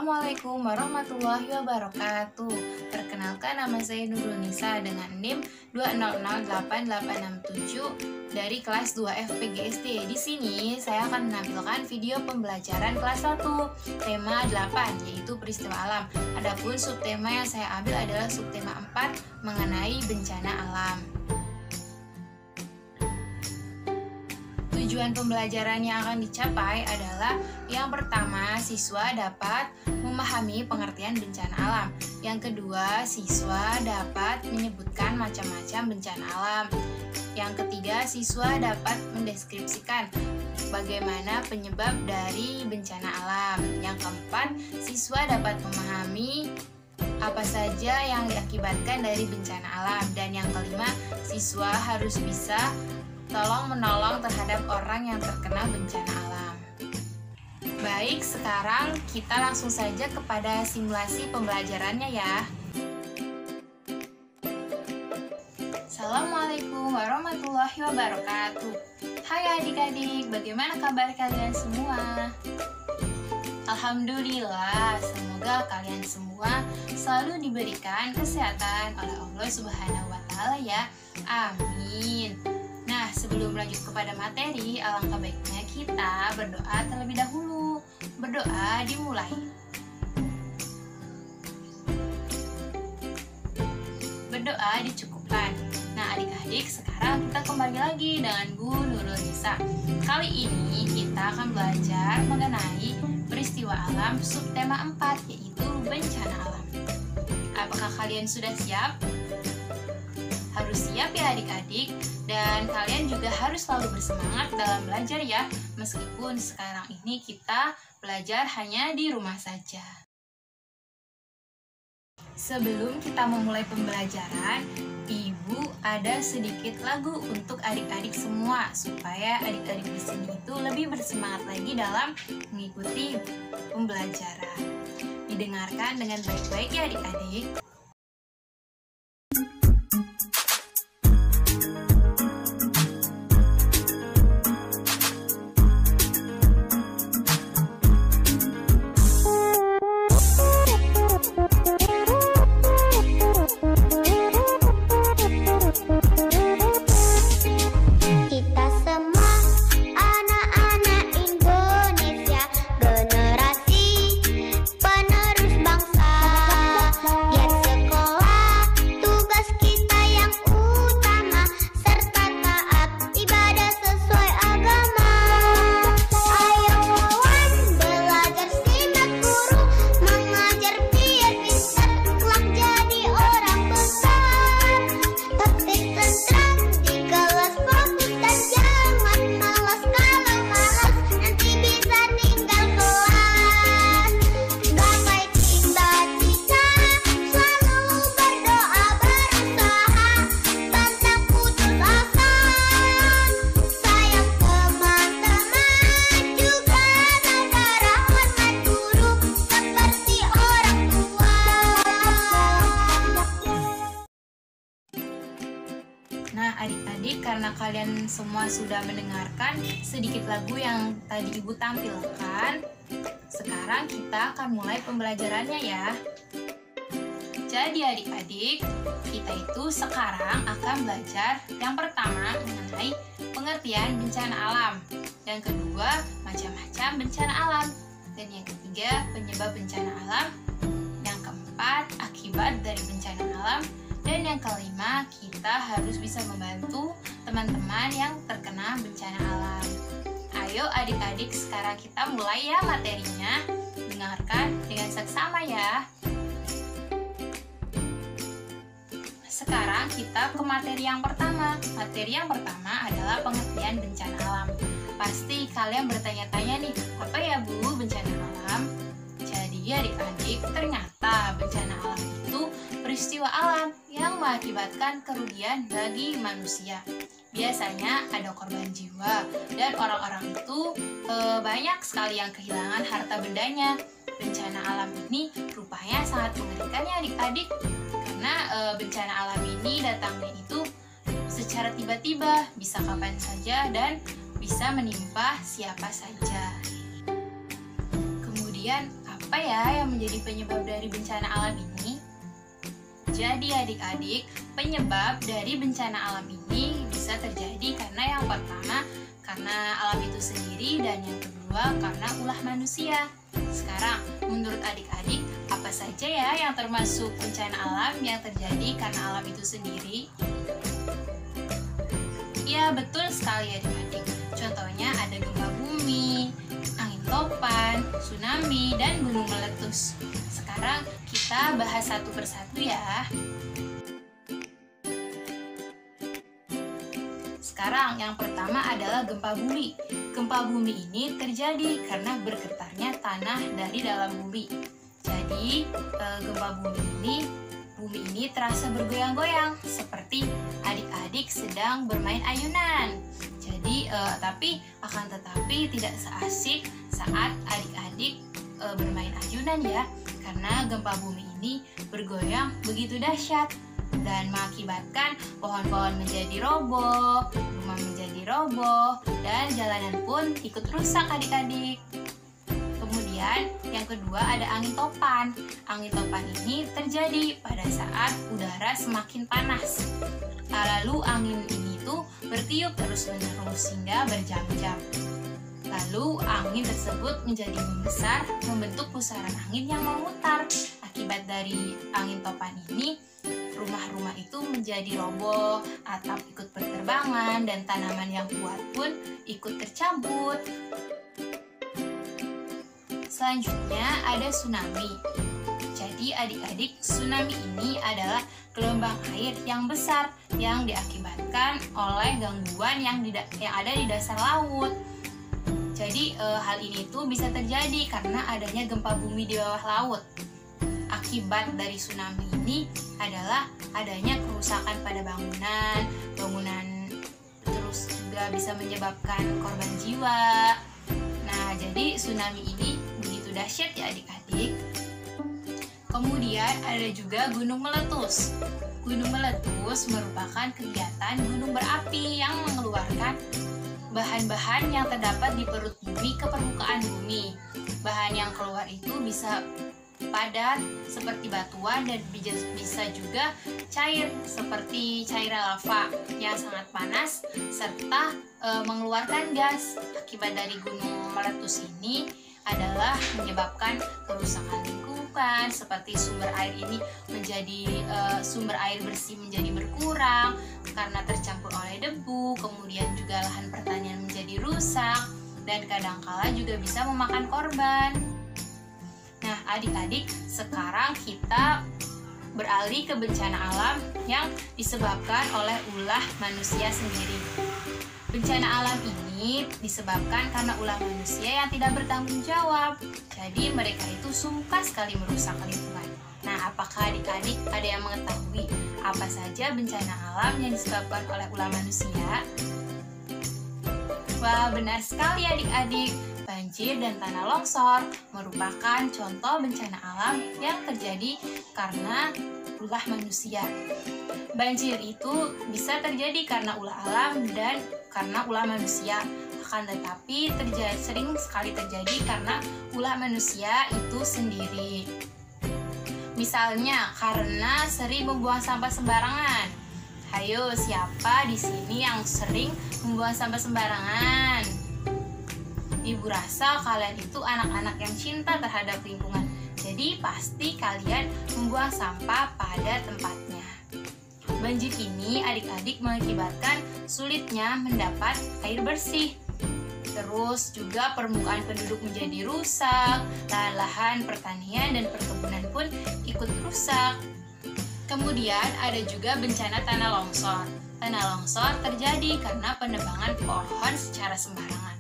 Assalamualaikum warahmatullahi wabarakatuh. Perkenalkan, nama saya Nurul Nisa dengan NIM 2008867 dari kelas 2 FPGSD. Di sini saya akan menampilkan video pembelajaran kelas 1 tema 8, yaitu peristiwa alam. Adapun subtema yang saya ambil adalah subtema 4 mengenai bencana alam. Tujuan pembelajaran yang akan dicapai adalah yang pertama, siswa dapat memahami pengertian bencana alam. Yang kedua, siswa dapat menyebutkan macam-macam bencana alam. Yang ketiga, siswa dapat mendeskripsikan bagaimana penyebab dari bencana alam. Yang keempat, siswa dapat memahami apa saja yang diakibatkan dari bencana alam. Dan yang kelima, siswa harus bisa tolong-menolong terhadap orang yang terkena bencana alam. Baik, sekarang kita langsung saja kepada simulasi pembelajarannya ya. Assalamualaikum warahmatullahi wabarakatuh. Hai adik-adik, bagaimana kabar kalian semua? Alhamdulillah, semoga kalian semua selalu diberikan kesehatan oleh Allah Subhanahu wa Ta'ala ya. Amin. Nah, sebelum lanjut kepada materi, alangkah baiknya kita berdoa terlebih dahulu. Berdoa dimulai. Berdoa dicukupkan. Nah, adik-adik, sekarang kita kembali lagi dengan Bu Nurul Nisa. Kali ini kita akan belajar mengenai peristiwa alam subtema 4, yaitu bencana alam. Apakah kalian sudah siap? Harus siap ya adik-adik, dan kalian juga harus selalu bersemangat dalam belajar ya, meskipun sekarang ini kita belajar hanya di rumah saja. Sebelum kita memulai pembelajaran, Ibu ada sedikit lagu untuk adik-adik semua, supaya adik-adik di sini itu lebih bersemangat lagi dalam mengikuti pembelajaran. Didengarkan dengan baik-baik ya adik-adik. Nah adik-adik, karena kalian semua sudah mendengarkan sedikit lagu yang tadi Ibu tampilkan, sekarang kita akan mulai pembelajarannya ya. Jadi adik-adik, kita itu sekarang akan belajar yang pertama mengenai pengertian bencana alam, yang kedua macam-macam bencana alam, dan yang ketiga penyebab bencana alam, yang keempat akibat dari bencana alam, dan yang kelima, kita harus bisa membantu teman-teman yang terkena bencana alam. Ayo adik-adik, sekarang kita mulai ya materinya. Dengarkan dengan seksama ya. Sekarang kita ke materi yang pertama. Materi yang pertama adalah pengertian bencana alam. Pasti kalian bertanya-tanya nih, apa ya Bu bencana alam? Jadi adik-adik, ternyata bencana alam itu peristiwa alam yang mengakibatkan kerugian bagi manusia. Biasanya ada korban jiwa, dan orang-orang itu banyak sekali yang kehilangan harta bendanya. Bencana alam ini rupanya sangat mengerikan ya adik-adik, karena bencana alam ini datangnya itu secara tiba-tiba, bisa kapan saja dan bisa menimpa siapa saja. Kemudian apa apa ya yang menjadi penyebab dari bencana alam ini? Jadi adik-adik, penyebab dari bencana alam ini bisa terjadi karena yang pertama, karena alam itu sendiri, dan yang kedua karena ulah manusia. Sekarang, menurut adik-adik, apa saja ya yang termasuk bencana alam yang terjadi karena alam itu sendiri? Ya, betul sekali adik-adik. Contohnya ada gempa bumi, angin topan, tsunami, dan gunung meletus. Sekarang kita bahas satu persatu ya. Sekarang yang pertama adalah gempa bumi. Gempa bumi ini terjadi karena bergetarnya tanah dari dalam bumi. Jadi gempa bumi ini terasa bergoyang-goyang seperti adik-adik sedang bermain ayunan. Jadi tapi tidak seasik saat adik-adik bermain ayunan ya, karena gempa bumi ini bergoyang begitu dahsyat dan mengakibatkan pohon-pohon menjadi roboh, rumah menjadi roboh, dan jalanan pun ikut rusak adik-adik. Kemudian yang kedua ada angin topan. Angin topan ini terjadi pada saat udara semakin panas. Lalu angin ini tuh bertiup terus-menerus hingga berjam-jam. Lalu angin tersebut menjadi membesar, membentuk pusaran angin yang memutar. Akibat dari angin topan ini, rumah-rumah itu menjadi roboh, atap ikut berterbangan, dan tanaman yang kuat pun ikut tercabut. Selanjutnya ada tsunami. Jadi adik-adik, tsunami ini adalah gelombang air yang besar yang diakibatkan oleh gangguan yang ada di dasar laut. Jadi hal ini tuh bisa terjadi karena adanya gempa bumi di bawah laut. Akibat dari tsunami ini adalah adanya kerusakan pada bangunan terus juga bisa menyebabkan korban jiwa. Nah, jadi tsunami ini begitu dahsyat ya adik-adik. Kemudian ada juga gunung meletus. Gunung meletus merupakan kegiatan gunung berapi yang mengeluarkan bahan-bahan yang terdapat di perut bumi ke permukaan bumi. Bahan yang keluar itu bisa padat seperti batuan dan bisa juga cair seperti cairan lava yang sangat panas serta mengeluarkan gas. Akibat dari gunung meletus ini adalah menyebabkan kerusakan lingkungan seperti sumber air ini sumber air bersih menjadi berkurang karena tercampur oleh debu, kemudian juga lahan pertanian menjadi rusak dan kadangkala juga bisa memakan korban. Nah, adik-adik, sekarang kita beralih ke bencana alam yang disebabkan oleh ulah manusia sendiri. Bencana alam ini disebabkan karena ulah manusia yang tidak bertanggung jawab. Jadi mereka itu suka sekali merusak lingkungan. Nah, apakah adik-adik ada yang mengetahui apa saja bencana alam yang disebabkan oleh ulah manusia? Wah, benar sekali adik-adik. Banjir dan tanah longsor merupakan contoh bencana alam yang terjadi karena ulah manusia. Banjir itu bisa terjadi karena ulah alam dan karena ulah manusia. Akan tetapi sering sekali terjadi karena ulah manusia itu sendiri. Misalnya karena sering membuang sampah sembarangan. Hayo, siapa di sini yang sering membuang sampah sembarangan? Ibu rasa kalian itu anak-anak yang cinta terhadap lingkungan. Jadi pasti kalian membuang sampah pada tempatnya. Banjir ini adik-adik mengakibatkan sulitnya mendapat air bersih. Terus juga permukaan penduduk menjadi rusak, lahan-lahan pertanian dan perkebunan pun ikut rusak. Kemudian ada juga bencana tanah longsor. Tanah longsor terjadi karena penebangan pohon secara sembarangan.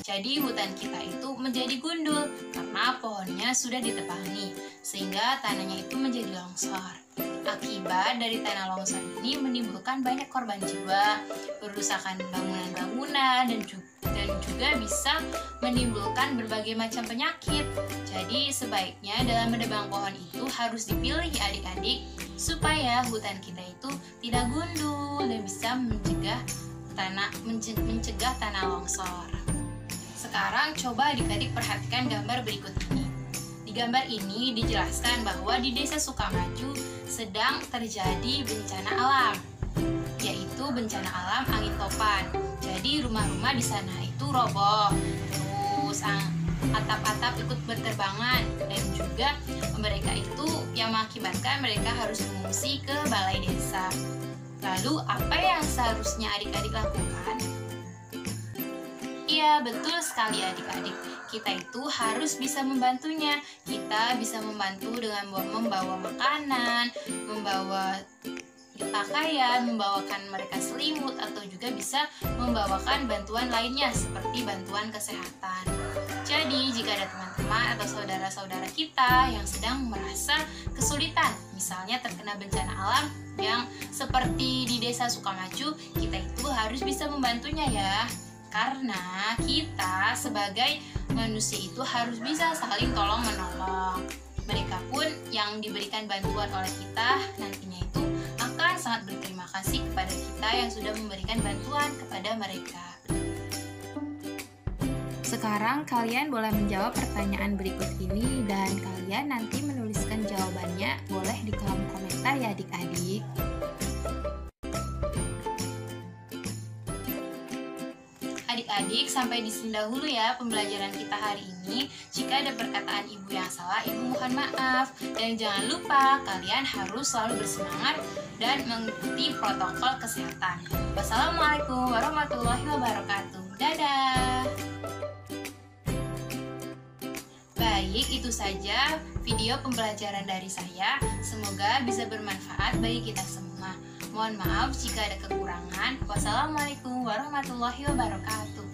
Jadi hutan kita itu menjadi gundul karena pohonnya sudah ditebangi, sehingga tanahnya itu menjadi longsor. Akibat dari tanah longsor ini menimbulkan banyak korban jiwa, kerusakan bangunan-bangunan, dan juga bisa menimbulkan berbagai macam penyakit. Jadi sebaiknya dalam menebang pohon itu harus dipilih adik-adik supaya hutan kita itu tidak gundul dan bisa mencegah tanah longsor. Sekarang coba adik-adik perhatikan gambar berikut ini. Di gambar ini dijelaskan bahwa di Desa Sukamaju sedang terjadi bencana alam, yaitu bencana alam angin topan. Jadi rumah-rumah di sana itu roboh, terus atap-atap ikut berterbangan, dan juga mereka itu yang mengakibatkan mereka harus mengungsi ke balai desa. Lalu apa yang seharusnya adik-adik lakukan? Iya, betul sekali adik-adik. Kita itu harus bisa membantunya. Kita bisa membantu dengan membawa makanan, membawa pakaian, membawakan mereka selimut, atau juga bisa membawakan bantuan lainnya seperti bantuan kesehatan. Jadi, jika ada teman-teman atau saudara-saudara kita yang sedang merasa kesulitan, misalnya terkena bencana alam yang seperti di Desa Sukamaju, kita itu harus bisa membantunya ya. Karena kita sebagai manusia itu harus bisa saling tolong-menolong. Mereka pun yang diberikan bantuan oleh kita nantinya itu akan sangat berterima kasih kepada kita yang sudah memberikan bantuan kepada mereka. Sekarang kalian boleh menjawab pertanyaan berikut ini dan kalian nanti menuliskan jawabannya boleh di kolom komentar ya adik-adik. Adik-adik, sampai di sini dahulu ya pembelajaran kita hari ini. Jika ada perkataan ibu yang salah, ibu mohon maaf. Dan jangan lupa, kalian harus selalu bersemangat dan mengikuti protokol kesehatan. Wassalamualaikum warahmatullahi wabarakatuh. Dadah! Baik, itu saja video pembelajaran dari saya. Semoga bisa bermanfaat bagi kita semua. Mohon maaf jika ada kekurangan. Wassalamualaikum warahmatullahi wabarakatuh.